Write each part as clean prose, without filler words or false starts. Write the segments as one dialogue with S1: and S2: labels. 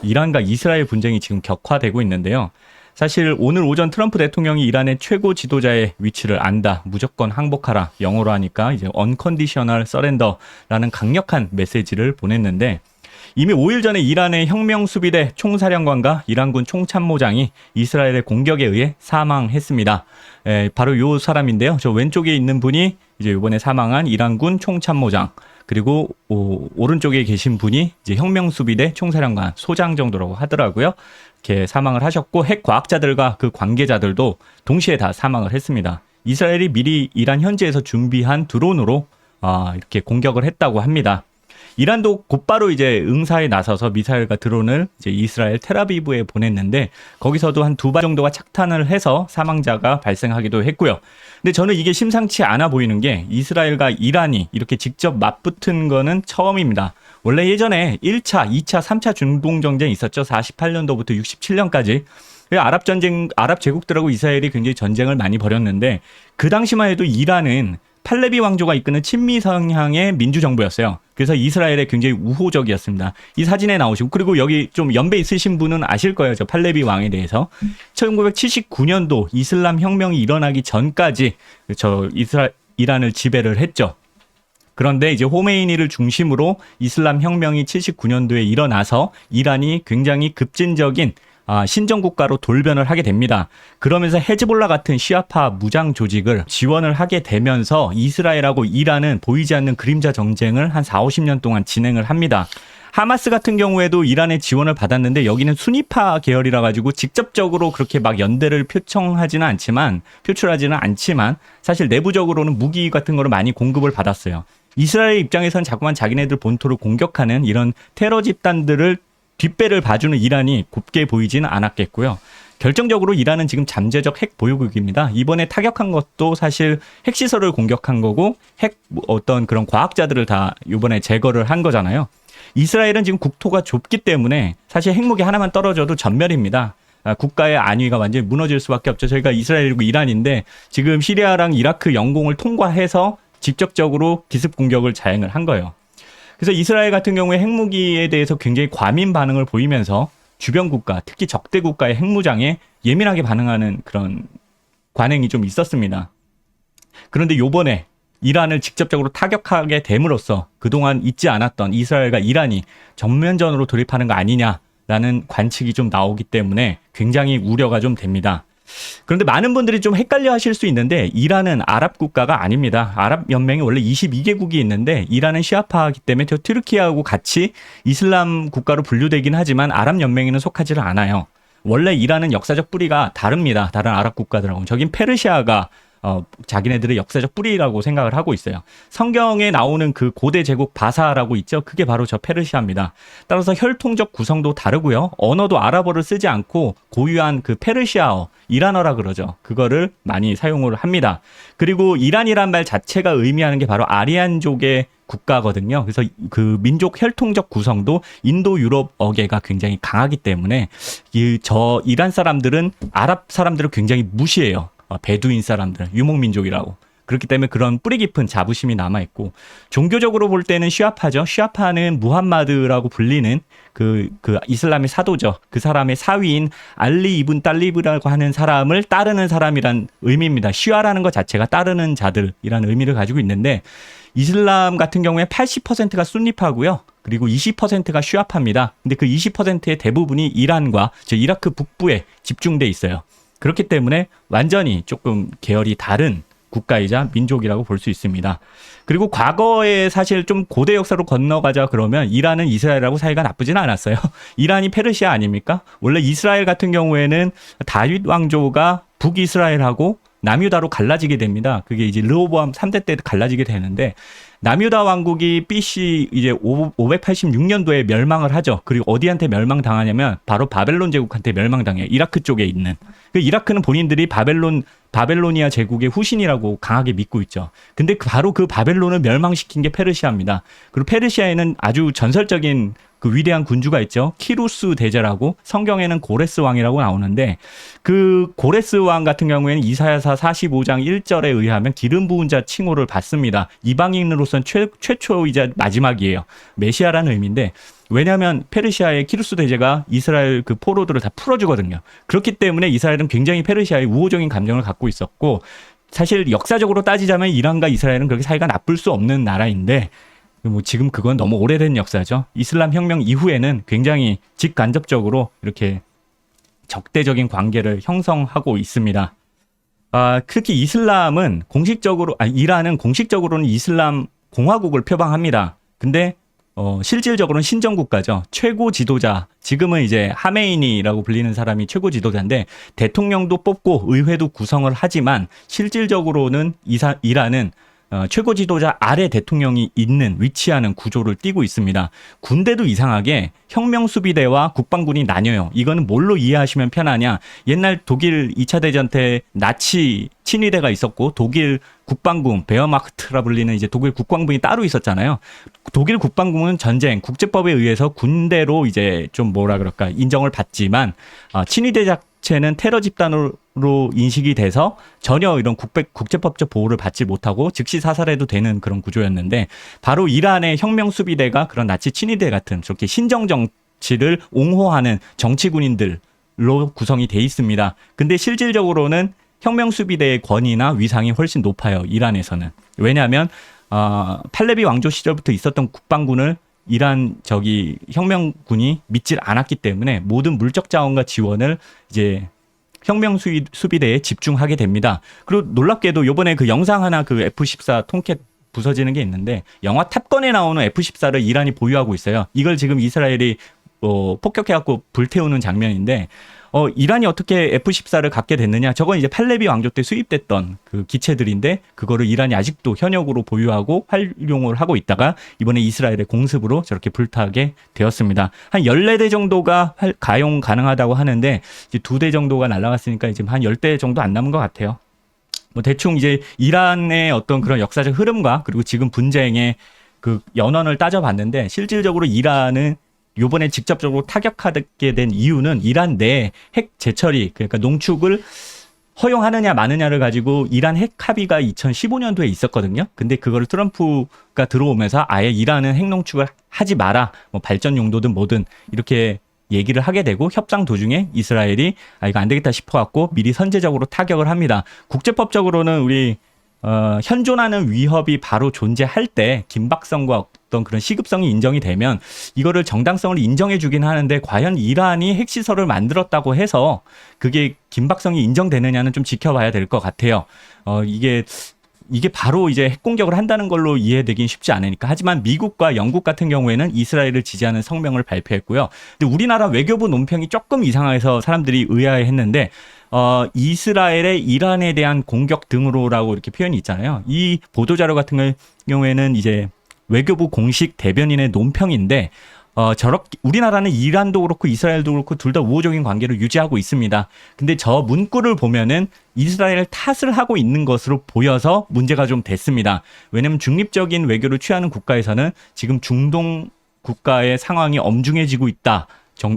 S1: 이란과 이스라엘 분쟁이 지금 격화되고 있는데요. 사실 오늘 오전 트럼프 대통령이 이란의 최고 지도자의 위치를 안다, 무조건 항복하라, 영어로 하니까 이제 unconditional surrender라는 강력한 메시지를 보냈는데, 이미 5일 전에 이란의 혁명수비대 총사령관과 이란군 총참모장이 이스라엘의 공격에 의해 사망했습니다. 바로 이 사람인데요. 저 왼쪽에 있는 분이 이제 이번에 사망한 이란군 총참모장, 그리고 오른쪽에 계신 분이 이제 혁명수비대 총사령관 소장 정도라고 하더라고요. 이렇게 사망을 하셨고, 핵 과학자들과 그 관계자들도 동시에 다 사망을 했습니다. 이스라엘이 미리 이란 현지에서 준비한 드론으로 이렇게 공격을 했다고 합니다. 이란도 곧바로 이제 응사에 나서서 미사일과 드론을 이제 이스라엘 텔아비브에 보냈는데, 거기서도 한 2발 정도가 착탄을 해서 사망자가 발생하기도 했고요. 근데 저는 이게 심상치 않아 보이는 게, 이스라엘과 이란이 이렇게 직접 맞붙은 거는 처음입니다. 원래 예전에 1차, 2차, 3차 중동전쟁이 있었죠. 48년도부터 67년까지. 아랍 제국들하고 이스라엘이 굉장히 전쟁을 많이 벌였는데, 그 당시만 해도 이란은 팔레비 왕조가 이끄는 친미 성향의 민주정부였어요. 그래서 이스라엘에 굉장히 우호적이었습니다. 이 사진에 나오시고, 그리고 여기 좀 연배 있으신 분은 아실 거예요. 저 팔레비 왕에 대해서. 1979년도 이슬람 혁명이 일어나기 전까지 이란을 지배를 했죠. 그런데 이제 호메이니를 중심으로 이슬람 혁명이 79년도에 일어나서 이란이 굉장히 급진적인 신정국가로 돌변을 하게 됩니다. 그러면서 헤즈볼라 같은 시아파 무장 조직을 지원을 하게 되면서 이스라엘하고 이란은 보이지 않는 그림자 정쟁을 한 4, 50년 동안 진행을 합니다. 하마스 같은 경우에도 이란의 지원을 받았는데, 여기는 순위파 계열이라 가지고 직접적으로 그렇게 막 연대를 표출하지는 않지만 사실 내부적으로는 무기 같은 거를 많이 공급을 받았어요. 이스라엘 입장에서는 자꾸만 자기네들 본토를 공격하는 이런 테러 집단들을 뒷배를 봐주는 이란이 곱게 보이지는 않았겠고요. 결정적으로 이란은 지금 잠재적 핵 보유국입니다. 이번에 타격한 것도 사실 핵시설을 공격한 거고, 어떤 그런 과학자들을 다 이번에 제거를 한 거잖아요. 이스라엘은 지금 국토가 좁기 때문에 사실 핵무기 하나만 떨어져도 전멸입니다. 국가의 안위가 완전히 무너질 수밖에 없죠. 저희가 이스라엘이고 이란인데, 지금 시리아랑 이라크 영공을 통과해서 직접적으로 기습 공격을 자행을 한 거예요. 그래서 이스라엘 같은 경우에 핵무기에 대해서 굉장히 과민 반응을 보이면서 주변 국가, 특히 적대 국가의 핵무장에 예민하게 반응하는 그런 관행이 좀 있었습니다. 그런데 요번에 이란을 직접적으로 타격하게 됨으로써 그동안 있지 않았던 이스라엘과 이란이 전면전으로 돌입하는 거 아니냐라는 관측이 좀 나오기 때문에 굉장히 우려가 좀 됩니다. 그런데 많은 분들이 좀 헷갈려 하실 수 있는데, 이란은 아랍 국가가 아닙니다. 아랍 연맹이 원래 22개국이 있는데, 이란은 시아파이기 때문에 튀르키예하고 같이 이슬람 국가로 분류되긴 하지만 아랍 연맹에는 속하지를 않아요. 원래 이란은 역사적 뿌리가 다릅니다. 다른 아랍 국가들하고는. 저긴 페르시아가 자기네들의 역사적 뿌리라고 생각을 하고 있어요. 성경에 나오는 그 고대 제국 바사라고 있죠. 그게 바로 저 페르시아입니다. 따라서 혈통적 구성도 다르고요. 언어도 아랍어를 쓰지 않고 고유한 그 페르시아어, 이란어라 그러죠. 그거를 많이 사용을 합니다. 그리고 이란이란 말 자체가 의미하는 게 바로 아리안족의 국가거든요. 그래서 그 민족 혈통적 구성도 인도 유럽 어계가 굉장히 강하기 때문에 이란 사람들은 아랍 사람들을 굉장히 무시해요. 베두인 사람들, 유목민족이라고. 그렇기 때문에 그런 뿌리 깊은 자부심이 남아있고, 종교적으로 볼 때는 시아파죠. 시아파는 무함마드라고 불리는 그 이슬람의 사도죠. 그 사람의 사위인 알리 이븐 딸리브라고 하는 사람을 따르는 사람이란 의미입니다. 시아라는 것 자체가 따르는 자들이라는 의미를 가지고 있는데, 이슬람 같은 경우에 80%가 순니파고요. 그리고 20%가 시아파입니다. 근데 그 20%의 대부분이 이란과 이라크 북부에 집중돼 있어요. 그렇기 때문에 완전히 조금 계열이 다른 국가이자 민족이라고 볼 수 있습니다. 그리고 과거에 사실 좀 고대 역사로 건너가자 그러면 이란은 이스라엘하고 사이가 나쁘지는 않았어요. 이란이 페르시아 아닙니까? 원래 이스라엘 같은 경우에는 다윗 왕조가 북이스라엘하고 남유다로 갈라지게 됩니다. 그게 이제 르호보암 3대 때 갈라지게 되는데, 남유다 왕국이 BC 이제 586년도에 멸망을 하죠. 그리고 어디한테 멸망당하냐면 바로 바벨론 제국한테 멸망당해요. 이라크 쪽에 있는. 이라크는 본인들이 바벨로니아 제국의 후신이라고 강하게 믿고 있죠. 근데 바로 그 바벨론을 멸망시킨 게 페르시아입니다. 그리고 페르시아에는 아주 전설적인 그 위대한 군주가 있죠. 키루스 대제라고, 성경에는 고레스 왕이라고 나오는데, 그 고레스 왕 같은 경우에는 이사야서 45장 1절에 의하면 기름 부은 자 칭호를 받습니다. 이방인으로서는 최초이자 마지막이에요. 메시아라는 의미인데, 왜냐하면 페르시아의 키루스 대제가 이스라엘 그 포로들을 다 풀어주거든요. 그렇기 때문에 이스라엘은 굉장히 페르시아에 우호적인 감정을 갖고 있었고 사실 역사적으로 따지자면 이란과 이스라엘은 그렇게 사이가 나쁠 수 없는 나라인데 뭐 지금 그건 너무 오래된 역사죠. 이슬람 혁명 이후에는 굉장히 직간접적으로 이렇게 적대적인 관계를 형성하고 있습니다. 특히 이란은 공식적으로는 이슬람 공화국을 표방합니다. 근데 실질적으로는 신정국가죠. 최고 지도자, 지금은 이제 하메이니라고 불리는 사람이 최고 지도자인데 대통령도 뽑고 의회도 구성을 하지만 실질적으로는 이란은 최고 지도자 아래 대통령이 위치하는 구조를 띠고 있습니다. 군대도 이상하게 혁명수비대와 국방군이 나뉘어요. 이거는 뭘로 이해하시면 편하냐? 옛날 독일 2차 대전 때 나치 친위대가 있었고 독일 국방군, 베어마크트라 불리는 이제 독일 국방군이 따로 있었잖아요. 독일 국방군은 전쟁, 국제법에 의해서 군대로 이제 좀 인정을 받지만 친위대 자체는 테러 집단으로 인식이 돼서 전혀 이런 국제법적 보호를 받지 못하고 즉시 사살해도 되는 그런 구조였는데 바로 이란의 혁명수비대가 그런 나치 친위대 같은 저렇게 신정 정치를 옹호하는 정치군인들로 구성이 돼 있습니다. 근데 실질적으로는 혁명수비대의 권위나 위상이 훨씬 높아요. 이란에서는. 왜냐하면 팔레비 왕조 시절부터 있었던 국방군을 이란 혁명군이 믿질 않았기 때문에 모든 물적 자원과 지원을 이제 혁명수비대에 집중하게 됩니다. 그리고 놀랍게도 요번에 그 영상 하나 그 F-14 통켓 부서지는 게 있는데 영화 탑건에 나오는 F-14를 이란이 보유하고 있어요. 이걸 지금 이스라엘이 폭격해갖고 불태우는 장면인데 이란이 어떻게 F-14를 갖게 됐느냐? 저건 이제 팔레비 왕조 때 수입됐던 그 기체들인데 그거를 이란이 아직도 현역으로 보유하고 활용을 하고 있다가 이번에 이스라엘의 공습으로 저렇게 불타게 되었습니다. 한 14대 정도가 가용 가능하다고 하는데 이제 2대 정도가 날아갔으니까 이제 한 10대 정도 안 남은 것 같아요. 뭐 대충 이제 이란의 어떤 그런 역사적 흐름과 그리고 지금 분쟁의 그 연원을 따져봤는데 실질적으로 이란은 요번에 직접적으로 타격하게 된 이유는 이란 내 핵 재처리, 그러니까 농축을 허용하느냐 마느냐를 가지고 이란 핵 합의가 2015년도에 있었거든요. 근데 그거를 트럼프가 들어오면서 아예 이란은 핵 농축을 하지 마라. 뭐 발전 용도든 뭐든 이렇게 얘기를 하게 되고 협상 도중에 이스라엘이 이거 안 되겠다 싶어갖고 미리 선제적으로 타격을 합니다. 국제법적으로는 우리 현존하는 위협이 바로 존재할 때 긴박성과 어떤 그런 시급성이 인정이 되면 이거를 정당성을 인정해 주긴 하는데 과연 이란이 핵시설을 만들었다고 해서 그게 긴박성이 인정되느냐는 좀 지켜봐야 될 것 같아요. 이게 바로 이제 핵공격을 한다는 걸로 이해되긴 쉽지 않으니까. 하지만 미국과 영국 같은 경우에는 이스라엘을 지지하는 성명을 발표했고요. 근데 우리나라 외교부 논평이 조금 이상해서 사람들이 의아해했는데 이스라엘의 이란에 대한 공격 등으로라고 이렇게 표현이 있잖아요. 이 보도자료 같은 경우에는 이제 외교부 공식 대변인의 논평인데 우리나라는 이란도 그렇고 이스라엘도 그렇고 둘 다 우호적인 관계를 유지하고 있습니다. 근데 저 문구를 보면은 이스라엘 탓을 하고 있는 것으로 보여서 문제가 좀 됐습니다. 왜냐하면 중립적인 외교를 취하는 국가에서는 지금 중동 국가의 상황이 엄중해지고 있다.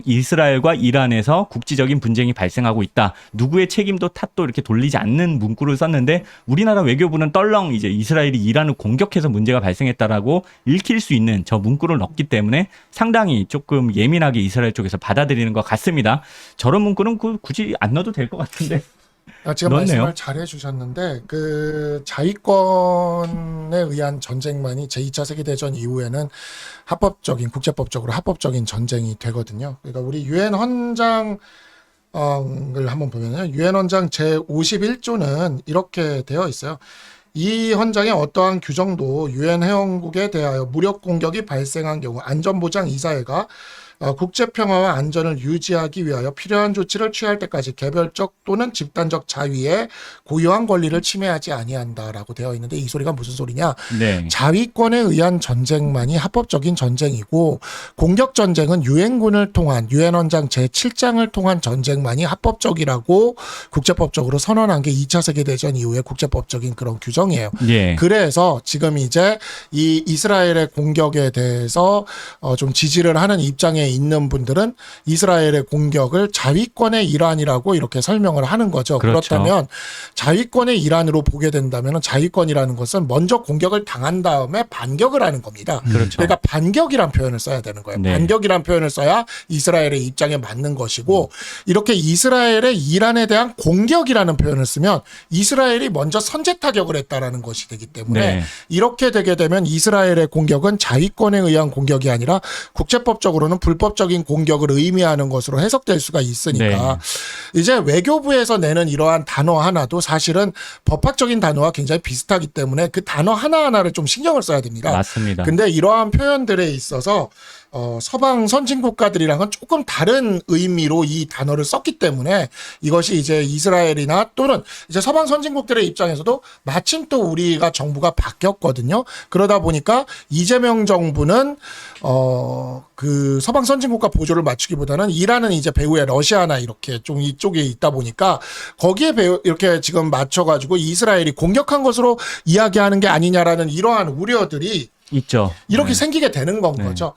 S1: 이스라엘과 이란에서 국지적인 분쟁이 발생하고 있다. 누구의 책임도 탓도 이렇게 돌리지 않는 문구를 썼는데 우리나라 외교부는 떨렁 이제 이스라엘이 이란을 공격해서 문제가 발생했다라고 읽힐 수 있는 저 문구를 넣기 때문에 상당히 조금 예민하게 이스라엘 쪽에서 받아들이는 것 같습니다. 저런 문구는 굳이 안 넣어도 될 것 같은데.
S2: 제가 말씀을 잘 해주셨는데 그 자위권에 의한 전쟁만이 제2차 세계대전 이후에는 국제법적으로 합법적인 전쟁이 되거든요. 그러니까 우리 유엔 헌장을 한번 보면요, 유엔 헌장 제51조는 이렇게 되어 있어요. 이 헌장의 어떠한 규정도 유엔 회원국에 대하여 무력 공격이 발생한 경우 안전보장 이사회가 국제평화와 안전을 유지하기 위하여 필요한 조치를 취할 때까지 개별적 또는 집단적 자위의 고유한 권리를 침해하지 아니한다라고 되어 있는데 이 소리가 무슨 소리냐?
S1: 네.
S2: 자위권에 의한 전쟁만이 합법적인 전쟁이고 공격 전쟁은 유엔군을 통한 유엔 헌장 제7장을 통한 전쟁만이 합법적이라고 국제법적으로 선언한 게 2차 세계대전 이후에 국제법적인 그런 규정이에요.
S1: 예.
S2: 그래서 지금 이제 이 이스라엘의 공격에 대해서 좀 지지를 하는 입장에 있는 분들은 이스라엘의 공격을 자위권의 일환이라고 이렇게 설명을 하는 거죠.
S1: 그렇죠.
S2: 그렇다면 자위권의 일환으로 보게 된다면 자위권이라는 것은 먼저 공격을 당한 다음에 반격을 하는 겁니다.
S1: 그렇죠.
S2: 그러니까 반격이란 표현을 써야 되는 거예요.
S1: 네.
S2: 반격이란 표현을 써야 이스라엘의 입장에 맞는 것이고 이렇게 이스라엘의 이란에 대한 공격이라는 표현을 쓰면 이스라엘이 먼저 선제 타격을 했다라는 것이 되기 때문에
S1: 네.
S2: 이렇게 되게 되면 이스라엘의 공격은 자위권에 의한 공격이 아니라 국제법적으로는 불법적인 공격을 의미하는 것으로 해석될 수가 있으니까 이제 외교부에서 내는 이러한 단어 하나도 사실은 법학적인 단어와 굉장히 비슷하기 때문에 그 단어 하나하나를 좀 신경을 써야 됩니다.
S1: 맞습니다.
S2: 근데 이러한 표현들에 있어서 서방 선진 국가들이랑은 조금 다른 의미로 이 단어를 썼기 때문에 이것이 이제 이스라엘이나 또는 이제 서방 선진국들의 입장에서도 마침 또 우리가 정부가 바뀌었거든요. 그러다 보니까 이재명 정부는 그 서방 선진국가 보조를 맞추기보다는 이란은 이제 배후에 러시아나 이렇게 좀 이쪽에 있다 보니까 거기에 이렇게 지금 맞춰가지고 이스라엘이 공격한 것으로 이야기하는 게 아니냐라는 이러한 우려들이
S1: 있죠.
S2: 이렇게 생기게 되는 건 거죠.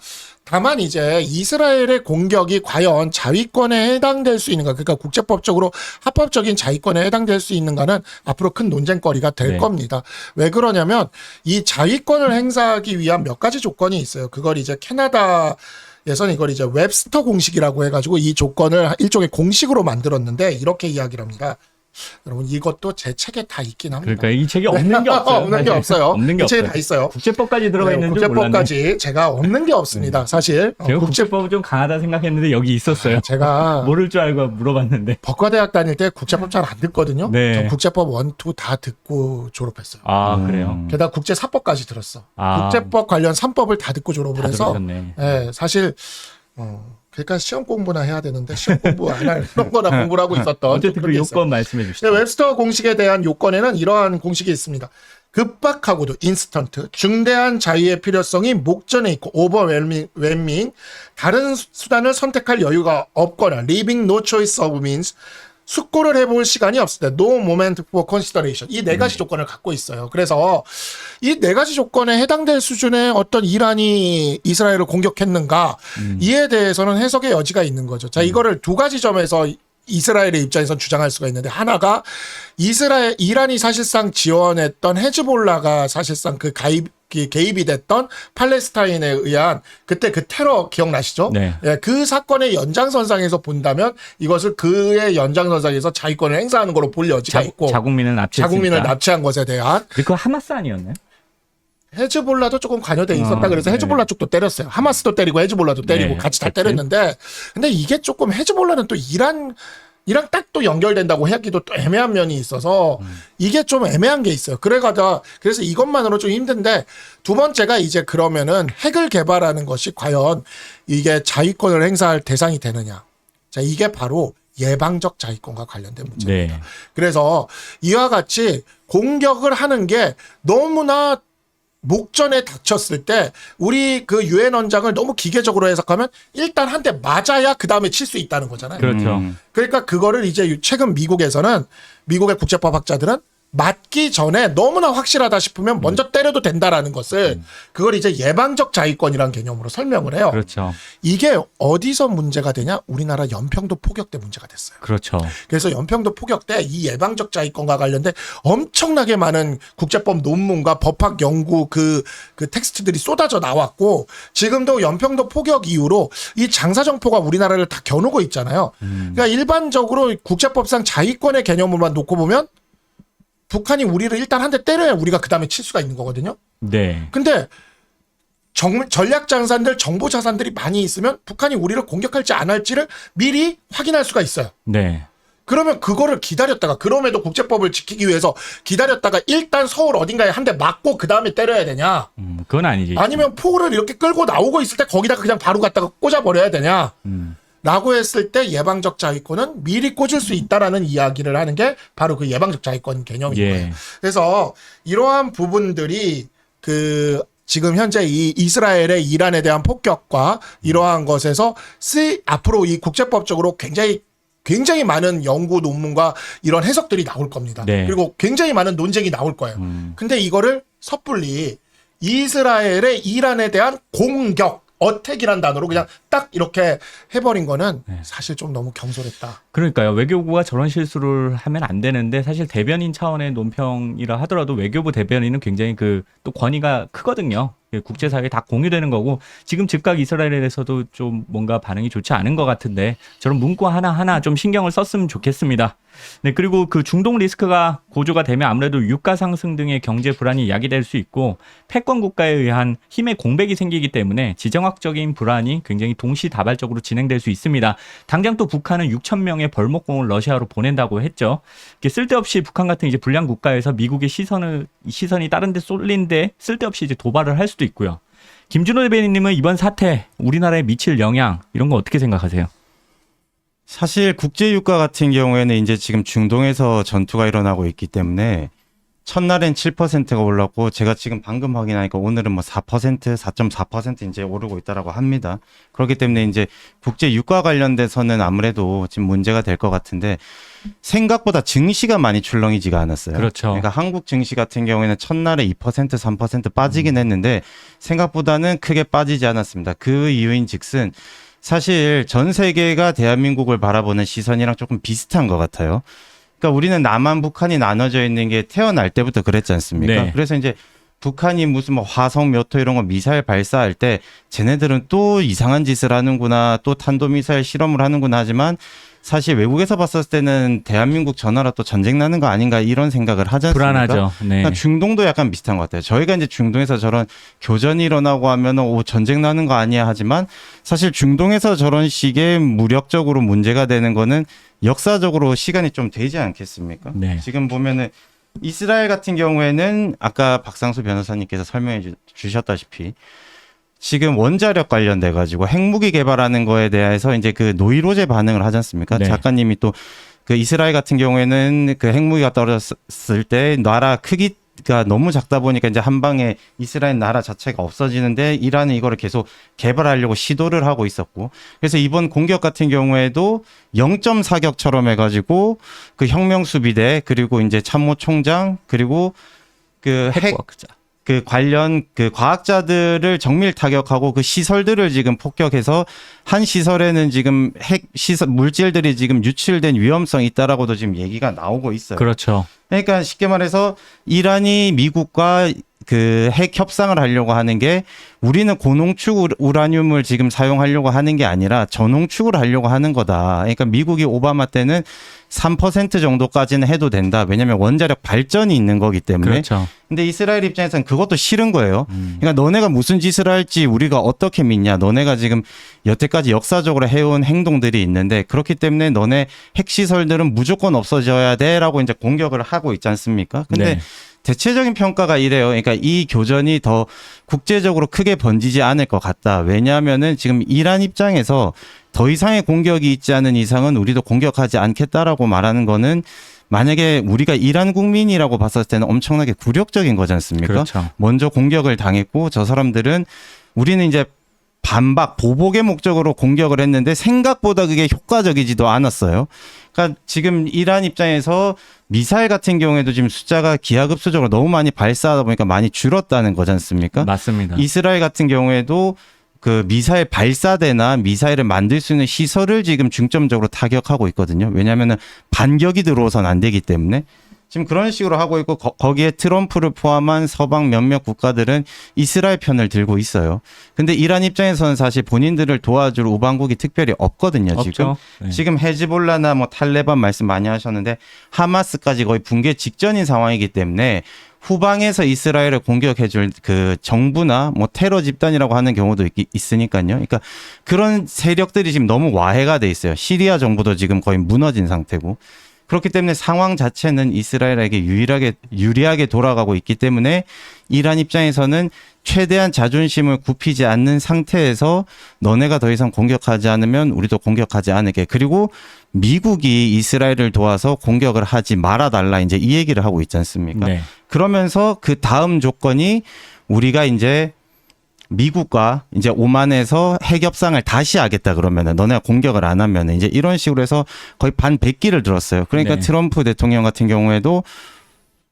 S2: 다만 이제 이스라엘의 공격이 과연 자위권에 해당될 수 있는가, 그러니까 국제법적으로 합법적인 자위권에 해당될 수 있는가는 앞으로 큰 논쟁거리가 될 겁니다. 왜 그러냐면 이 자위권을 행사하기 위한 몇 가지 조건이 있어요. 그걸 이제 캐나다에서는 이걸 이제 웹스터 공식이라고 해가지고 이 조건을 일종의 공식으로 만들었는데 이렇게 이야기를 합니다. 여러분 이것도 제 책에 다 있긴 합니다.
S1: 그러니까 이 책에 없는 게 없어요.
S2: 없는 게 없어요.
S1: 없는 게
S2: 이 책에
S1: 없어요.
S2: 다 있어요.
S1: 국제법까지 들어가 있는 줄 몰랐네.
S2: 국제법까지 제가 없는 게 없습니다. 사실
S1: 제가 국제법은 좀 강하다 생각했는데 여기 있었어요.
S2: 제가
S1: 모를 줄 알고 물어봤는데.
S2: 법과대학 다닐 때 국제법 잘 안 듣거든요.
S1: 네.
S2: 전 국제법 1, 2 다 듣고 졸업했어요.
S1: 아 그래요.
S2: 게다가 국제사법까지 들었어.
S1: 아.
S2: 국제법 관련 3법을 다 듣고 졸업을
S1: 다
S2: 해서
S1: 들으셨네.
S2: 예, 사실 그러니까 시험 공부나 해야 되는데 시험 공부 안 할 그런 거나 공부를 하고 있었던
S1: 어쨌든
S2: 그런
S1: 그
S2: 게 있어요.
S1: 요건 말씀해 주시죠.
S2: 웹스터 공식에 대한 요건에는 이러한 공식이 있습니다. 급박하고도 인스턴트, 중대한 자유의 필요성이 목전에 있고 오버웰밍, 다른 수단을 선택할 여유가 없거나 leaving no choice of means, 숙고를 해볼 시간이 없을 때 no moment for consideration, 이 네 가지 조건을 갖고 있어요. 그래서 이 네 가지 조건에 해당될 수준의 어떤 이란이 이스라엘을 공격했는가 이에 대해서는 해석의 여지가 있는 거죠. 자, 이거를 두 가지 점에서 이스라엘의 입장에선 주장할 수가 있는데, 하나가 이란이 사실상 지원했던 헤즈볼라가 사실상 그 개입이 됐던 팔레스타인에 의한 그때 그 테러 기억나시죠?
S1: 네.
S2: 예, 그 사건의 연장선상에서 본다면 이것을 그의 연장선상에서 자위권을 행사하는 걸로 볼 여지가 있고,
S1: 자국민을 납치했으니까.
S2: 자국민을 납치한 것에 대한.
S1: 그거 하마스 아니었나요?
S2: 헤즈볼라도 조금 관여돼 있었다. 그래서
S1: 네.
S2: 헤즈볼라 쪽도 때렸어요. 하마스도 때리고 헤즈볼라도 때리고
S1: 네,
S2: 같이 다
S1: 같이.
S2: 때렸는데, 근데 이게 조금 헤즈볼라는 또 이랑 딱 또 연결된다고 하기도 또 애매한 면이 있어서 이게 좀 애매한 게 있어요. 그래서 이것만으로 좀 힘든데, 두 번째가 이제 그러면은 핵을 개발하는 것이 과연 이게 자위권을 행사할 대상이 되느냐. 자, 이게 바로 예방적 자위권과 관련된 문제입니다.
S1: 네.
S2: 그래서 이와 같이 공격을 하는 게 너무나 목전에 닥쳤을 때 우리 그 유엔 원장을 너무 기계적으로 해석하면 일단 한 대 맞아야 그 다음에 칠 수 있다는 거잖아요.
S1: 그렇죠.
S2: 그러니까 그거를 이제 최근 미국에서는, 미국의 국제법학자들은 맞기 전에 너무나 확실하다 싶으면 먼저 때려도 된다라는 것을 그걸 이제 예방적 자위권이라는 개념으로 설명을 해요.
S1: 그렇죠.
S2: 이게 어디서 문제가 되냐? 우리나라 연평도 포격 때 문제가 됐어요.
S1: 그렇죠.
S2: 그래서 연평도 포격 때 이 예방적 자위권과 관련된 엄청나게 많은 국제법 논문과 법학 연구 그 텍스트들이 쏟아져 나왔고, 지금도 연평도 포격 이후로 이 장사정포가 우리나라를 다 겨누고 있잖아요. 그러니까 일반적으로 국제법상 자위권의 개념으로만 놓고 보면 북한이 우리를 일단 한 대 때려야 우리가 그 다음에 칠 수가 있는 거거든요.
S1: 네.
S2: 근데 전략 자산들, 정보 자산들이 많이 있으면 북한이 우리를 공격할지 안 할지를 미리 확인할 수가 있어요.
S1: 네.
S2: 그러면 그거를 기다렸다가, 그럼에도 국제법을 지키기 위해서 기다렸다가 일단 서울 어딘가에 한 대 맞고 그 다음에 때려야 되냐?
S1: 그건 아니지.
S2: 아니면 포를 이렇게 끌고 나오고 있을 때 거기다가 그냥 바로 갖다가 꽂아버려야 되냐? 라고 했을 때 예방적 자위권은 미리 꽂을 수 있다라는 이야기를 하는 게 바로 그 예방적 자위권 개념인
S1: 예.
S2: 거예요. 그래서 이러한 부분들이 지금 현재 이 이스라엘의 이란에 대한 폭격과 이러한 것에서 앞으로 이 국제법적으로 굉장히 많은 연구 논문과 이런 해석들이 나올 겁니다.
S1: 네.
S2: 그리고 굉장히 많은 논쟁이 나올 거예요. 근데 이거를 섣불리 이스라엘의 이란에 대한 공격, 어택이란 단어로 그냥 딱 딱 이렇게 해버린 거는
S1: 네.
S2: 사실 좀 너무 경솔했다.
S1: 그러니까요. 외교부가 저런 실수를 하면 안 되는데 사실 대변인 차원의 논평이라 하더라도 외교부 대변인은 굉장히 또 권위가 크거든요. 국제사회에 다 공유되는 거고 지금 즉각 이스라엘에 대해서도 좀 뭔가 반응이 좋지 않은 것 같은데 저런 문구 하나하나 좀 신경을 썼으면 좋겠습니다. 네, 그리고 그 중동 리스크가 고조가 되면 아무래도 유가 상승 등의 경제 불안이 야기될 수 있고 패권 국가에 의한 힘의 공백이 생기기 때문에 지정학적인 불안이 굉장히 동시다발적으로 진행될 수 있습니다. 당장 또 북한은 6천 명의 벌목공을 러시아로 보낸다고 했죠. 이게 쓸데없이 북한 같은 이제 불량 국가에서 미국의 시선이 다른 데 쏠린데 쓸데없이 이제 도발을 할 수도 있고요. 김준호 대변인님은 이번 사태 우리나라에 미칠 영향 이런 거 어떻게 생각하세요?
S3: 사실 국제유가 같은 경우에는 이제 지금 중동에서 전투가 일어나고 있기 때문에 첫날엔 7%가 올랐고 제가 지금 방금 확인하니까 오늘은 뭐 4%, 4.4% 이제 오르고 있다라고 합니다. 그렇기 때문에 이제 국제유가 관련돼서는 아무래도 지금 문제가 될 것 같은데 생각보다 증시가 많이 출렁이지가 않았어요.
S1: 그렇죠.
S3: 그러니까 한국 증시 같은 경우에는 첫날에 2%, 3% 빠지긴 했는데 생각보다는 크게 빠지지 않았습니다. 그 이유인즉슨 사실 전 세계가 대한민국을 바라보는 시선이랑 조금 비슷한 것 같아요. 그러니까 우리는 남한, 북한이 나눠져 있는 게 태어날 때부터 그랬지 않습니까?
S1: 네.
S3: 그래서 이제 북한이 무슨 뭐 화성 몇 호 이런 거 미사일 발사할 때 쟤네들은 또 이상한 짓을 하는구나, 또 탄도미사일 실험을 하는구나 하지만 사실 외국에서 봤을 때는 대한민국 전화라 또 전쟁 나는 거 아닌가 이런 생각을 하지 않습니까?
S1: 불안하죠. 네.
S3: 그러니까 중동도 약간 비슷한 것 같아요. 저희가 이제 중동에서 저런 교전이 일어나고 하면은 전쟁 나는 거 아니야 하지만 사실 중동에서 저런 식의 무력적으로 문제가 되는 거는 역사적으로 시간이 좀 되지 않겠습니까?
S1: 네.
S3: 지금 보면은 이스라엘 같은 경우에는 아까 박상수 변호사님께서 설명해 주셨다시피 지금 원자력 관련돼 가지고 핵무기 개발하는 거에 대해서 이제 그 노이로제 반응을 하지 않습니까?
S1: 네.
S3: 작가님이 또 그 이스라엘 같은 경우에는 그 핵무기가 떨어졌을 때 나라 크기가 너무 작다 보니까 이제 한 방에 이스라엘 나라 자체가 없어지는데 이란은 이거를 계속 개발하려고 시도를 하고 있었고 그래서 이번 공격 같은 경우에도 0.4격처럼 해가지고 그 혁명수비대 그리고 이제 참모총장 그리고 그 핵 그 관련 그 과학자들을 정밀 타격하고 그 시설들을 지금 폭격해서 한 시설에는 지금 핵 시설 물질들이 지금 유출된 위험성이 있다라고도 지금 얘기가 나오고 있어요.
S1: 그렇죠.
S3: 그러니까 쉽게 말해서 이란이 미국과 그 핵 협상을 하려고 하는 게 우리는 고농축 우라늄을 지금 사용하려고 하는 게 아니라 저농축을 하려고 하는 거다. 그러니까 미국이 오바마 때는 3% 정도까지는 해도 된다. 왜냐하면 원자력 발전이 있는 거기 때문에.
S1: 그렇죠.
S3: 근데 이스라엘 입장에서는 그것도 싫은 거예요. 그러니까 너네가 무슨 짓을 할지 우리가 어떻게 믿냐. 너네가 지금 여태까지 역사적으로 해온 행동들이 있는데 그렇기 때문에 너네 핵시설들은 무조건 없어져야 돼라고 이제 공격을 하고 있지 않습니까? 근데
S1: 네.
S3: 대체적인 평가가 이래요. 그러니까 이 교전이 더 국제적으로 크게 번지지 않을 것 같다. 왜냐하면은 지금 이란 입장에서 더 이상의 공격이 있지 않은 이상은 우리도 공격하지 않겠다라고 말하는 거는 만약에 우리가 이란 국민이라고 봤을 때는 엄청나게 굴욕적인 거지 않습니까?
S1: 그렇죠.
S3: 먼저 공격을 당했고 저 사람들은 우리는 이제 반박, 보복의 목적으로 공격을 했는데 생각보다 그게 효과적이지도 않았어요. 그러니까 지금 이란 입장에서 미사일 같은 경우에도 지금 숫자가 기하급수적으로 너무 많이 발사하다 보니까 많이 줄었다는 거지 않습니까?
S1: 맞습니다.
S3: 이스라엘 같은 경우에도 그 미사일 발사대나 미사일을 만들 수 있는 시설을 지금 중점적으로 타격하고 있거든요. 왜냐하면 반격이 들어오선 안 되기 때문에. 지금 그런 식으로 하고 있고 거기에 트럼프를 포함한 서방 몇몇 국가들은 이스라엘 편을 들고 있어요. 근데 이란 입장에서는 사실 본인들을 도와줄 우방국이 특별히 없거든요. 지금
S1: 없죠. 네.
S3: 지금 헤즈볼라나 뭐 탈레반 말씀 많이 하셨는데 하마스까지 거의 붕괴 직전인 상황이기 때문에 후방에서 이스라엘을 공격해줄 그 정부나 뭐 테러 집단이라고 하는 경우도 있으니까요. 그러니까 그런 세력들이 지금 너무 와해가 돼 있어요. 시리아 정부도 지금 거의 무너진 상태고. 그렇기 때문에 상황 자체는 이스라엘에게 유리하게 돌아가고 있기 때문에 이란 입장에서는 최대한 자존심을 굽히지 않는 상태에서 너네가 더 이상 공격하지 않으면 우리도 공격하지 않을게. 그리고 미국이 이스라엘을 도와서 공격을 하지 말아달라 이제 이 얘기를 하고 있지 않습니까?
S1: 네.
S3: 그러면서 그 다음 조건이 우리가 이제 미국과 이제 오만에서 핵 협상을 다시 하겠다 그러면은 너네가 공격을 안 하면은 이제 이런 식으로 해서 거의 반백기를 들었어요. 그러니까
S1: 네.
S3: 트럼프 대통령 같은 경우에도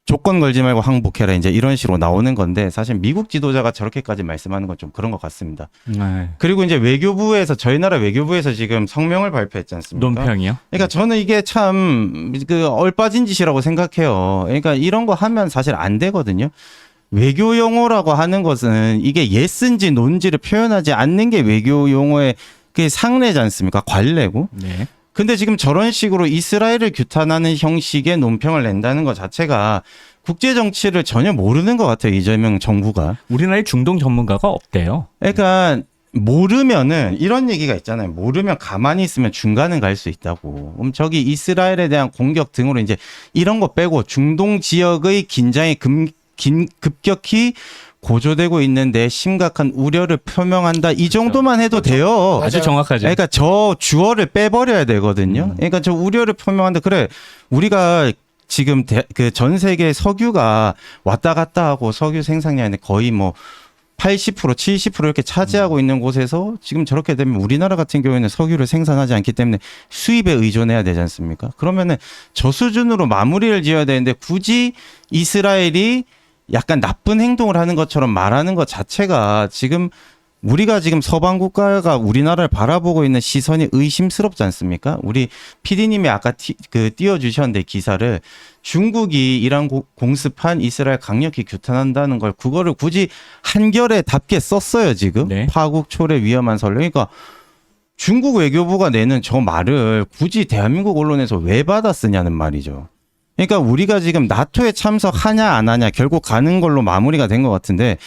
S3: 조건 걸지 말고 항복해라 이제 이런 식으로 나오는 건데 사실 미국 지도자가 저렇게까지 말씀하는 건 좀 그런 것 같습니다.
S1: 네.
S3: 그리고 이제 외교부에서 저희 나라 외교부에서 지금 성명을 발표했지 않습니까?
S1: 논평이요?
S3: 그러니까 저는 이게 참 그 얼빠진 짓이라고 생각해요. 그러니까 이런 거 하면 사실 안 되거든요. 외교 용어라고 하는 것은 이게 예스인지 논지를 표현하지 않는 게 외교 용어의 그 상례지 않습니까? 관례고.
S1: 네.
S3: 근데 지금 저런 식으로 이스라엘을 규탄하는 형식의 논평을 낸다는 것 자체가 국제 정치를 전혀 모르는 것 같아요. 이재명 정부가.
S1: 우리나라에 중동 전문가가 없대요.
S3: 그러니까 모르면은 이런 얘기가 있잖아요. 모르면 가만히 있으면 중간은 갈 수 있다고. 그럼 저기 이스라엘에 대한 공격 등으로 이제 이런 거 빼고 중동 지역의 긴장이 급격히 고조되고 있는데 심각한 우려를 표명한다. 이 정도만 해도 돼요.
S1: 아주 정확하죠.
S3: 그러니까 저 주어를 빼버려야 되거든요. 그러니까 저 우려를 표명한다. 그래, 우리가 지금 그 전 세계 석유가 왔다 갔다 하고 석유 생산량이 거의 뭐 80%, 70% 이렇게 차지하고 있는 곳에서 지금 저렇게 되면 우리나라 같은 경우에는 석유를 생산하지 않기 때문에 수입에 의존해야 되지 않습니까? 그러면은 저 수준으로 마무리를 지어야 되는데 굳이 이스라엘이 약간 나쁜 행동을 하는 것처럼 말하는 것 자체가 지금 우리가 지금 서방 국가가 우리나라를 바라보고 있는 시선이 의심스럽지 않습니까? 우리 PD님이 아까 띄워주셨는데 기사를 중국이 이란 공습한 이스라엘 강력히 규탄한다는 걸 그거를 굳이 한결에 답게 썼어요 지금.
S1: 네.
S3: 파국 초래 위험한 설령. 그러니까 중국 외교부가 내는 저 말을 굳이 대한민국 언론에서 왜 받아쓰냐는 말이죠. 그러니까 우리가 지금 나토에 참석하냐 안 하냐 결국 가는 걸로 마무리가 된 것 같은데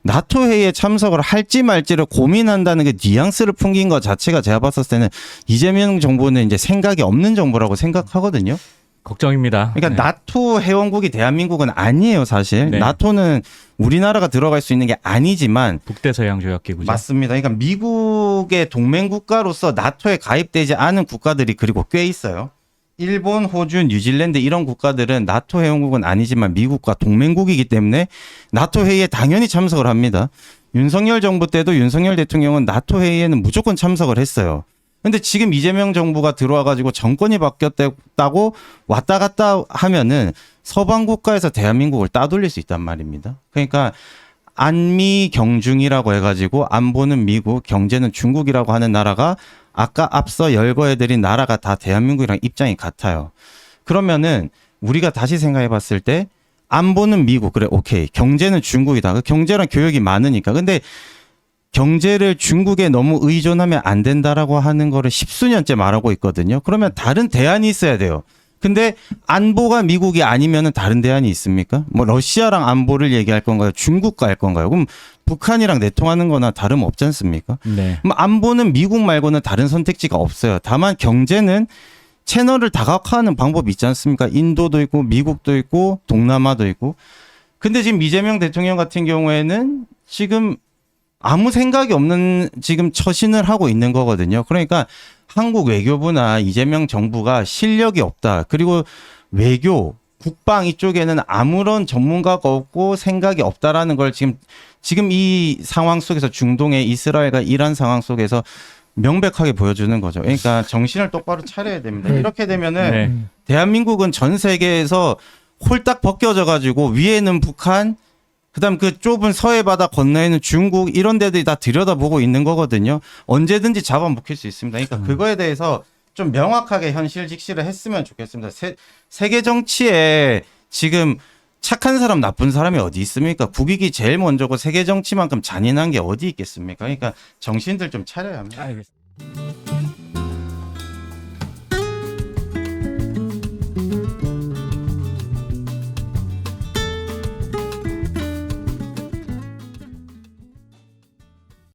S3: 나토 회의에 참석을 할지 말지를 고민한다는 그 뉘앙스를 풍긴 것 자체가 제가 봤을 때는 이재명 정부는 이제 생각이 없는 정부라고 생각하거든요.
S1: 걱정입니다.
S3: 그러니까
S1: 네.
S3: 나토 회원국이 대한민국은 아니에요, 사실.
S1: 네.
S3: 나토는 우리나라가 들어갈 수 있는 게 아니지만
S1: 북대서양 조약기구죠.
S3: 맞습니다. 그러니까 미국의 동맹 국가로서 나토에 가입되지 않은 국가들이 그리고 꽤 있어요. 일본, 호주, 뉴질랜드 이런 국가들은 나토 회원국은 아니지만 미국과 동맹국이기 때문에 나토 회의에 당연히 참석을 합니다. 윤석열 정부 때도 윤석열 대통령은 나토 회의에는 무조건 참석을 했어요. 근데 지금 이재명 정부가 들어와가지고 정권이 바뀌었다고 왔다 갔다 하면은 서방 국가에서 대한민국을 따돌릴 수 있단 말입니다. 그러니까 안미 경중이라고 해가지고 안보는 미국, 경제는 중국이라고 하는 나라가 아까 앞서 열거해드린 나라가 다 대한민국이랑 입장이 같아요. 그러면은 우리가 다시 생각해 봤을 때 안보는 미국, 그래, 오케이. 경제는 중국이다. 그 경제랑 교역이 많으니까. 근데 경제를 중국에 너무 의존하면 안 된다라고 하는 거를 십수년째 말하고 있거든요. 그러면 다른 대안이 있어야 돼요. 근데 안보가 미국이 아니면은 다른 대안이 있습니까? 뭐 러시아랑 안보를 얘기할 건가요? 중국과 할 건가요? 그럼 북한이랑 내통하는 거나 다름없지 않습니까?
S1: 네.
S3: 그럼 안보는 미국 말고는 다른 선택지가 없어요. 다만 경제는 채널을 다각화하는 방법이 있지 않습니까? 인도도 있고 미국도 있고 동남아도 있고. 근데 지금 이재명 대통령 같은 경우에는 지금 아무 생각이 없는 지금 처신을 하고 있는 거거든요. 그러니까 한국 외교부나 이재명 정부가 실력이 없다. 그리고 외교, 국방 이쪽에는 아무런 전문가가 없고 생각이 없다라는 걸 지금 이 상황 속에서 중동의 이스라엘과 이란 상황 속에서 명백하게 보여주는 거죠. 그러니까 정신을 똑바로 차려야 됩니다. 이렇게 되면은
S1: 네.
S3: 대한민국은 전 세계에서 홀딱 벗겨져 가지고 위에는 북한, 그다음 그 좁은 서해 바다 건너에는 중국 이런 데들이 다 들여다보고 있는 거거든요. 언제든지 잡아먹힐 수 있습니다. 그러니까 그거에 대해서 좀 명확하게 현실 직시를 했으면 좋겠습니다. 세계 정치에 지금 착한 사람 나쁜 사람이 어디 있습니까? 국익이 제일 먼저고 세계 정치만큼 잔인한 게 어디 있겠습니까? 그러니까 정신들 좀 차려야 합니다.
S1: 알겠습니다.